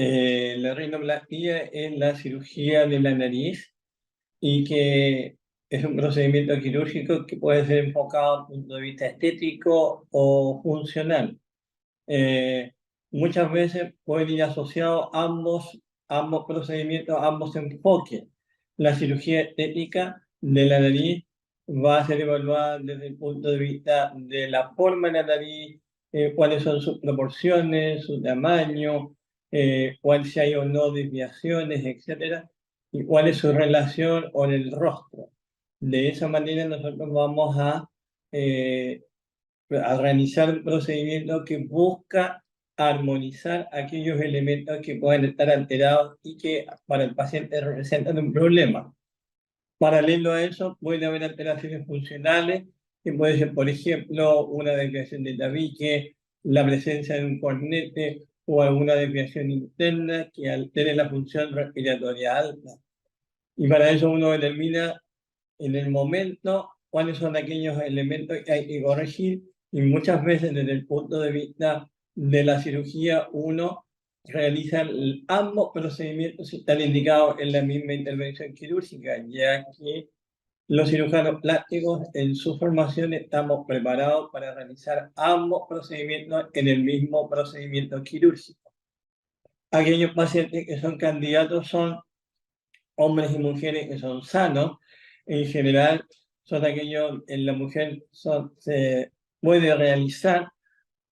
La rinoplastia es la cirugía de la nariz y que es un procedimiento quirúrgico que puede ser enfocado desde el punto de vista estético o funcional. Eh, Muchas veces pueden ir asociados ambos procedimientos, ambos enfoques. La cirugía estética de la nariz va a ser evaluada desde el punto de vista de la forma de la nariz, cuáles son sus proporciones, su tamaño, cuál si hay o no desviaciones, etcétera, y cuál es su relación con el rostro. De esa manera nosotros vamos eh, a realizar un procedimiento que busca armonizar aquellos elementos que pueden estar alterados y que para el paciente representan un problema. Paralelo a eso, puede haber alteraciones funcionales, que puede ser, por ejemplo, una desviación de tabique, la presencia de un cornete o alguna desviación interna que altere la función respiratoria alta. Y para eso uno determina en el momento cuáles son aquellos elementos que hay que corregir y muchas veces desde el punto de vista de la cirugía uno realiza ambos procedimientos si están indicados en la misma intervención quirúrgica, ya que los cirujanos plásticos en su formación estamos preparados para realizar ambos procedimientos en el mismo procedimiento quirúrgico. Aquellos pacientes que son candidatos son hombres y mujeres que son sanos, en general son aquellos, en la mujer se puede realizar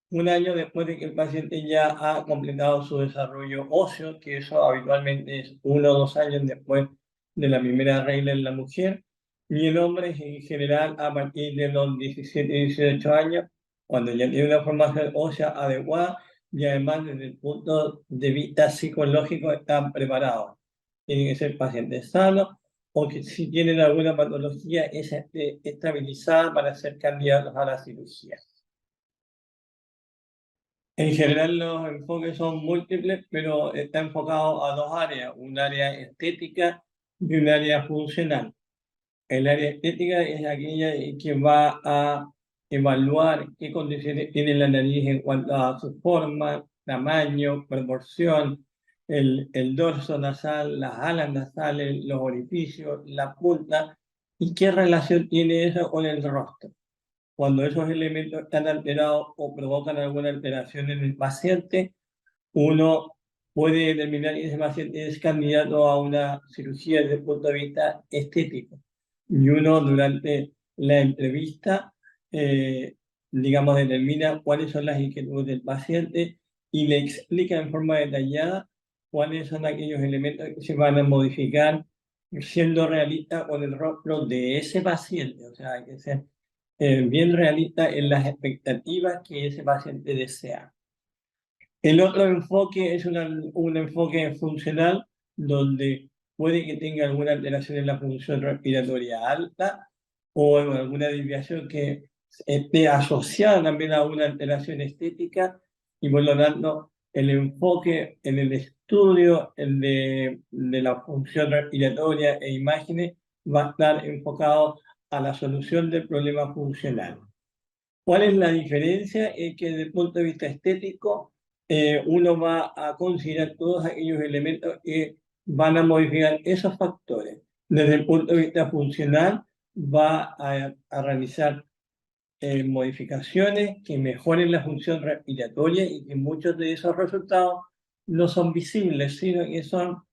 un año después de que el paciente ya ha completado su desarrollo óseo, que eso habitualmente es 1 o 2 años después de la primera regla en la mujer, y en hombres en general a partir de los 17 y 18 años, cuando ya tiene una formación ósea adecuada y además desde el punto de vista psicológico están preparados. Tienen que ser pacientes sanos o que si tienen alguna patología es estabilizada para ser candidatos a la cirugía. En general los enfoques son múltiples, pero está enfocado a dos áreas, un área estética y un área funcional. El área estética es aquella que va a evaluar qué condiciones tiene la nariz en cuanto a su forma, tamaño, proporción, el dorso nasal, las alas nasales, los orificios, la punta, y qué relación tiene eso con el rostro. Cuando esos elementos están alterados o provocan alguna alteración en el paciente, uno puede determinar que ese paciente es candidato a una cirugía desde el punto de vista estético. Y uno durante la entrevista, eh, digamos, determina cuáles son las inquietudes del paciente y le explica en forma detallada cuáles son aquellos elementos que se van a modificar siendo realista con el rostro de ese paciente. O sea, hay que ser bien realista en las expectativas que ese paciente desea. El otro enfoque es un enfoque funcional donde puede que tenga alguna alteración en la función respiratoria alta o en alguna desviación que esté asociada también a una alteración estética y por lo tanto el enfoque en el estudio de la función respiratoria e imágenes va a estar enfocado a la solución del problema funcional. ¿Cuál es la diferencia? Es que desde el punto de vista estético, uno va a considerar todos aquellos elementos que van a modificar esos factores. Desde el punto de vista funcional, va a realizar modificaciones que mejoren la función respiratoria y que muchos de esos resultados no son visibles, sino que son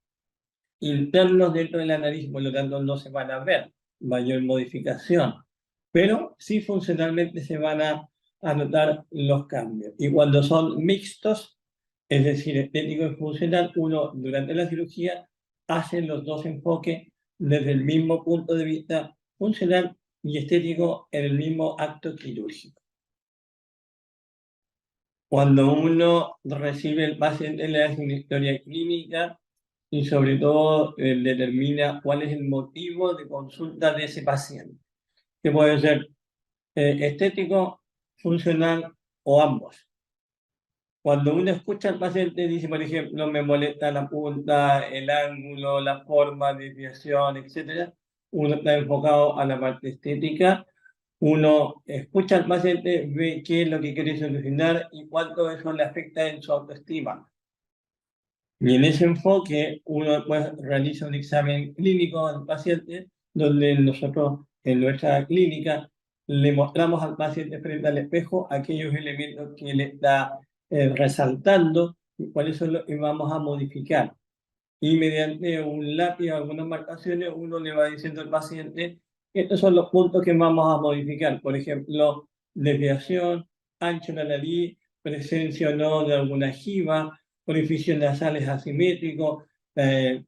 internos dentro de la nariz, por lo tanto no se van a ver mayor modificación, pero sí funcionalmente se van a notar los cambios. Y cuando son mixtos, es decir, estético y funcional, uno durante la cirugía hace los dos enfoques desde el mismo punto de vista funcional y estético en el mismo acto quirúrgico. Cuando uno recibe el paciente, le hace una historia clínica y sobre todo determina cuál es el motivo de consulta de ese paciente, que puede ser estético, funcional o ambos. Cuando uno escucha al paciente, dice, por ejemplo, me molesta la punta, el ángulo, la forma, desviación, etc., uno está enfocado a la parte estética. Uno escucha al paciente, ve qué es lo que quiere solucionar y cuánto eso le afecta en su autoestima. Y en ese enfoque uno pues, realiza un examen clínico al paciente, donde nosotros en nuestra clínica le mostramos al paciente frente al espejo aquellos elementos que le está resaltando y cuáles son los que vamos a modificar. Y mediante un lápiz o algunas marcaciones uno le va diciendo al paciente, estos son los puntos que vamos a modificar. Por ejemplo, desviación, ancho de la nariz, presencia o no de alguna jiba, orificios nasales asimétricos,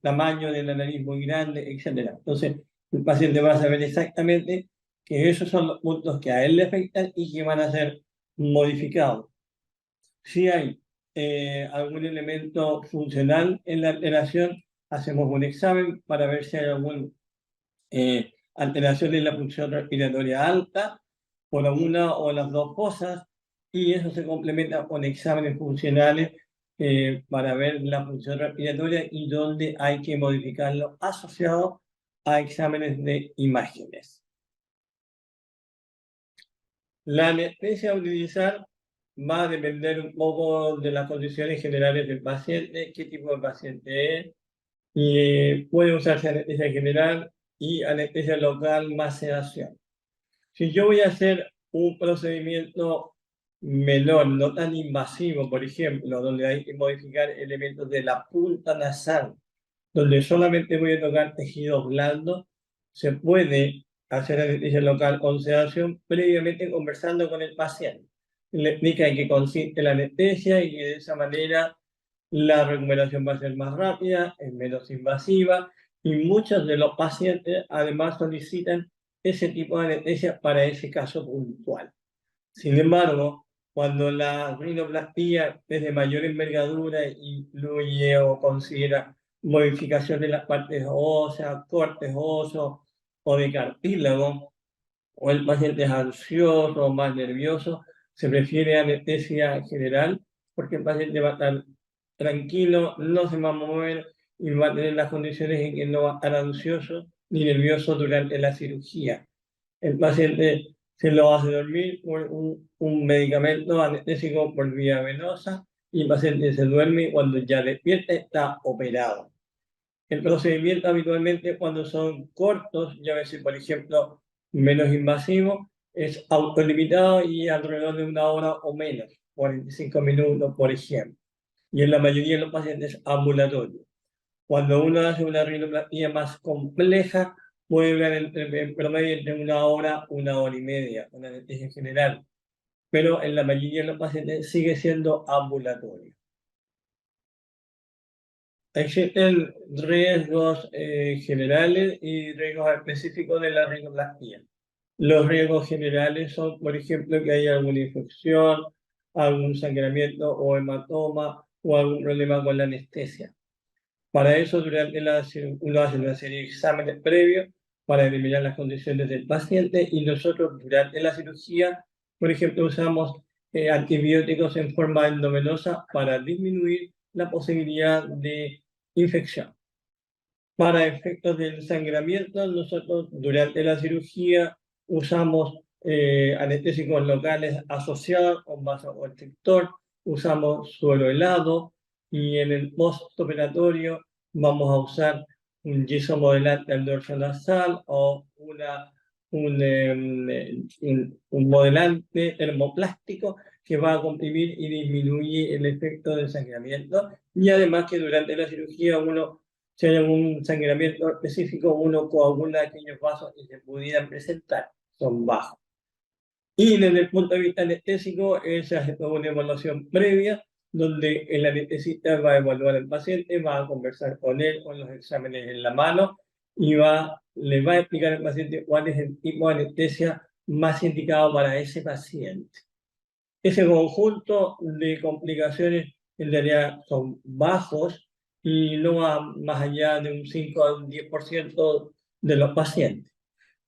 tamaño de la nariz muy grande, etc. Entonces, el paciente va a saber exactamente que esos son los puntos que a él le afectan y que van a ser modificados. Si hay algún elemento funcional en la alteración, hacemos un examen para ver si hay alguna alteración en la función respiratoria alta por una o las dos cosas, y eso se complementa con exámenes funcionales para ver la función respiratoria y dónde hay que modificarlo asociado a exámenes de imágenes. La anestesia a utilizar va a depender un poco de las condiciones generales del paciente, qué tipo de paciente es, y puede usarse anestesia general y anestesia local más sedación. Si yo voy a hacer un procedimiento menor, no tan invasivo, por ejemplo, donde hay que modificar elementos de la punta nasal, donde solamente voy a tocar tejidos blandos, se puede hacer anestesia local con sedación previamente conversando con el paciente. Le explica en qué consiste la anestesia y que de esa manera la recuperación va a ser más rápida, es menos invasiva y muchos de los pacientes además solicitan ese tipo de anestesia para ese caso puntual. Sin embargo, cuando la rinoplastia es de mayor envergadura incluye o considera modificación de las partes óseas, cortes óseos o de cartílago, o el paciente es ansioso o más nervioso, se prefiere anestesia general porque el paciente va a estar tranquilo, no se va a mover y va a tener las condiciones en que no va a estar ansioso ni nervioso durante la cirugía. El paciente se lo hace dormir con un medicamento anestésico por vía venosa y el paciente se duerme cuando ya despierta está operado. El procedimiento habitualmente cuando son cortos, ya veces por ejemplo menos invasivo, es autolimitado y alrededor de una hora o menos, 45 minutos por ejemplo. Y en la mayoría de los pacientes ambulatorios. Cuando uno hace una rinoplastia más compleja, puede durar en promedio entre una hora y media, una anestesia general. Pero en la mayoría de los pacientes sigue siendo ambulatorio. Existen riesgos generales y riesgos específicos de la rinoplastia. Los riesgos generales son, por ejemplo, que haya alguna infección, algún sangramiento o hematoma o algún problema con la anestesia. Para eso, durante uno hace una serie de exámenes previos para determinar las condiciones del paciente y nosotros durante la cirugía, por ejemplo, usamos antibióticos en forma endovenosa para disminuir la posibilidad de infección. Para efectos del sangramiento, nosotros durante la cirugía usamos anestésicos locales asociados con vasoconstrictor, usamos suero helado y en el postoperatorio vamos a usar un yeso modelante al dorso nasal o un modelante termoplástico que va a comprimir y disminuye el efecto del sangramiento. Y además que durante la cirugía si hay algún sangramiento específico, uno coagula aquellos vasos que se pudieran presentar, son bajos. Y desde el punto de vista anestésico, esa es una evaluación previa, donde el anestesista va a evaluar al paciente, va a conversar con él con los exámenes en la mano y le va a explicar al paciente cuál es el tipo de anestesia más indicado para ese paciente. Ese conjunto de complicaciones en realidad son bajos y no va más allá de un 5 a un 10% de los pacientes.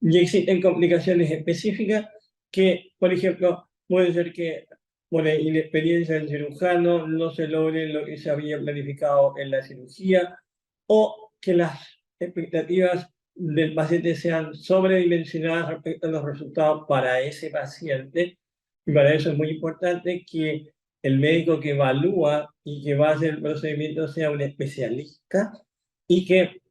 Y existen complicaciones específicas que, por ejemplo, puede ser que por inexperiencia del cirujano no se logre lo que se había planificado en la cirugía o que las expectativas del paciente sean sobredimensionadas respecto a los resultados para ese paciente. Y para eso es muy importante que el médico que evalúa y que va a hacer el procedimiento sea un especialista y que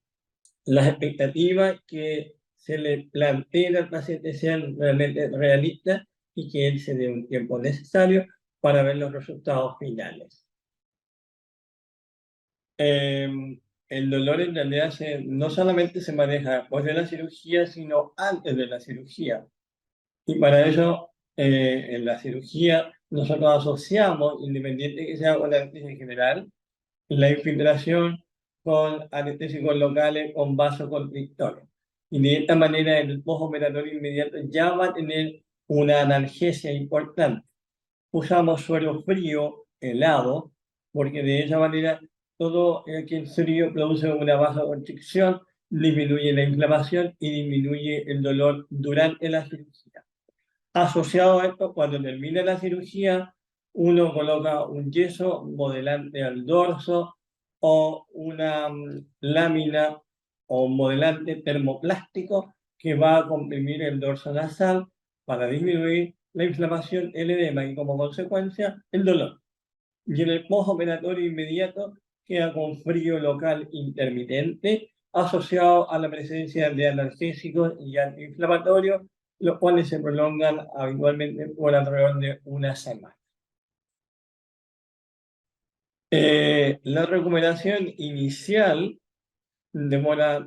las expectativas que se le planteen al paciente sean realmente realistas y que él se dé un tiempo necesario para ver los resultados finales. Eh, el dolor en realidad no solamente se maneja después de la cirugía, sino antes de la cirugía. Y para eso, en la cirugía, nosotros asociamos, independiente que sea con anestesia general, la infiltración con anestésicos locales con vasoconstrictores. Y de esta manera, el postoperatorio inmediato ya va a tener una analgesia importante. Usamos suero frío, helado, porque de esa manera todo el frío produce una vasoconstricción, disminuye la inflamación y disminuye el dolor durante la cirugía. Asociado a esto, cuando termina la cirugía, uno coloca un yeso modelante al dorso o una lámina o un modelante termoplástico que va a comprimir el dorso nasal para disminuir la inflamación, el edema y como consecuencia el dolor. Y en el postoperatorio inmediato queda con frío local intermitente asociado a la presencia de analgésicos y antiinflamatorios, los cuales se prolongan habitualmente por alrededor de una semana. La recuperación inicial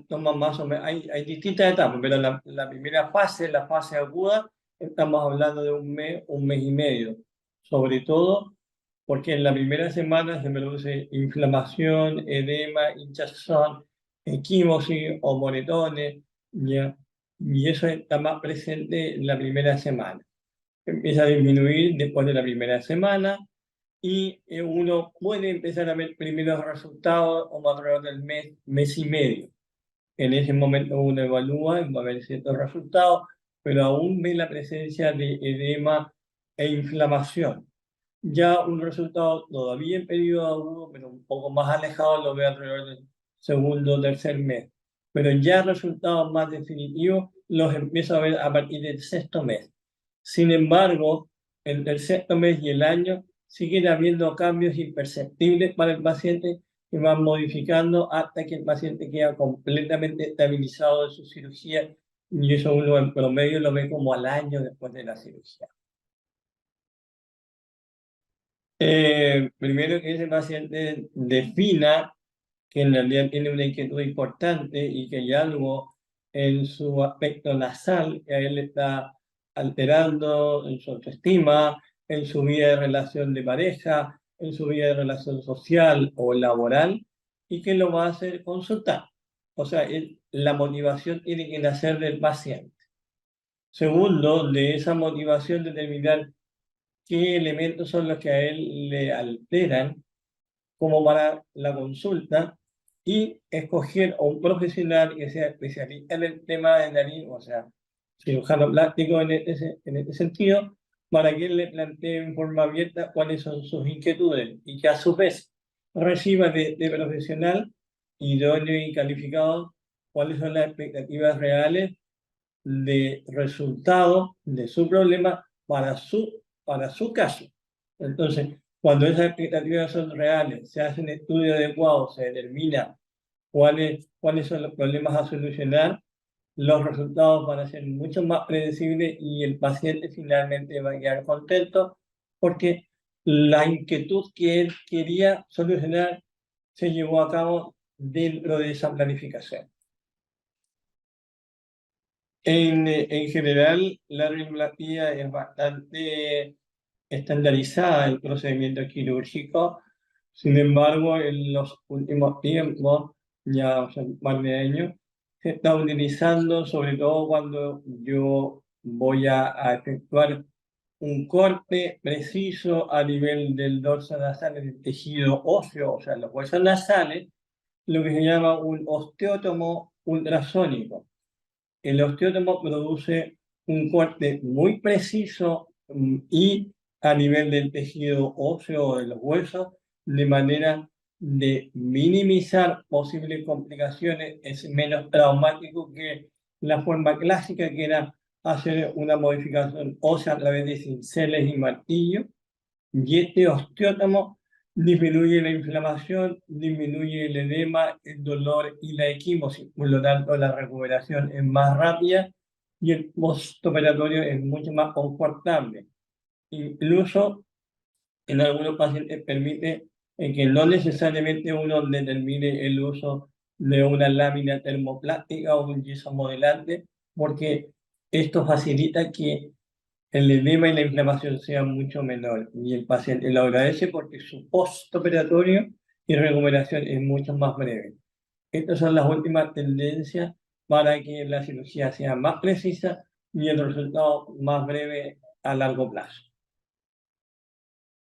toma más o menos, hay distintas etapas, pero la primera fase, la fase aguda, estamos hablando de un mes y medio, sobre todo porque en la primera semana se produce inflamación, edema, hinchazón, equimosis o moretones, ¿ya? Y eso está más presente en la primera semana. Empieza a disminuir después de la primera semana y uno puede empezar a ver primeros resultados como alrededor del mes, mes y medio. En ese momento uno evalúa y va a ver ciertos resultados, pero aún ve la presencia de edema e inflamación. Ya un resultado todavía en periodo agudo, pero un poco más alejado, lo ve alrededor del segundo o tercer mes. Pero ya resultados más definitivos los empiezo a ver a partir del sexto mes. Sin embargo, entre el sexto mes y el año siguen habiendo cambios imperceptibles para el paciente que van modificando hasta que el paciente queda completamente estabilizado de su cirugía y eso uno en promedio lo ve como al año después de la cirugía. Primero que ese paciente defina que en realidad tiene una inquietud importante y que hay algo en su aspecto nasal que a él le está alterando en su autoestima, en su vida de relación de pareja, en su vida de relación social o laboral, y que lo va a hacer consultar. O sea, la motivación tiene que nacer del paciente. Segundo, de esa motivación determinar qué elementos son los que a él le alteran como para la consulta y escoger a un profesional que sea especialista en el tema de nariz, o sea, cirujano plástico en este sentido, para que él le plantee en forma abierta cuáles son sus inquietudes y que a su vez reciba de profesional idóneo y calificado cuáles son las expectativas reales de resultado de su problema para su caso. Entonces, cuando esas expectativas son reales, se hace un estudio adecuado, se determina cuáles son los problemas a solucionar, los resultados van a ser mucho más predecibles y el paciente finalmente va a quedar contento porque la inquietud que él quería solucionar se llevó a cabo dentro de esa planificación. En general, la rinoplastia es bastante estandarizada el procedimiento quirúrgico. Sin embargo, en los últimos tiempos, ya hace un par de años, se está utilizando, sobre todo cuando yo voy a efectuar un corte preciso a nivel del dorso nasal, del tejido óseo, o sea, los huesos nasales, lo que se llama un osteótomo ultrasónico. El osteótomo produce un corte muy preciso y a nivel del tejido óseo o de los huesos, de manera de minimizar posibles complicaciones. Es menos traumático que la forma clásica, que era hacer una modificación ósea a través de cinceles y martillo. Y este osteótomo disminuye la inflamación, disminuye el edema, el dolor y la equimosis. Por lo tanto, la recuperación es más rápida y el postoperatorio es mucho más confortable. Incluso en algunos pacientes permite que no necesariamente uno determine el uso de una lámina termoplástica o un yeso modelante, porque esto facilita que el edema y la inflamación sean mucho menor y el paciente lo agradece porque su postoperatorio y recuperación es mucho más breve. Estas son las últimas tendencias para que la cirugía sea más precisa y el resultado más breve a largo plazo.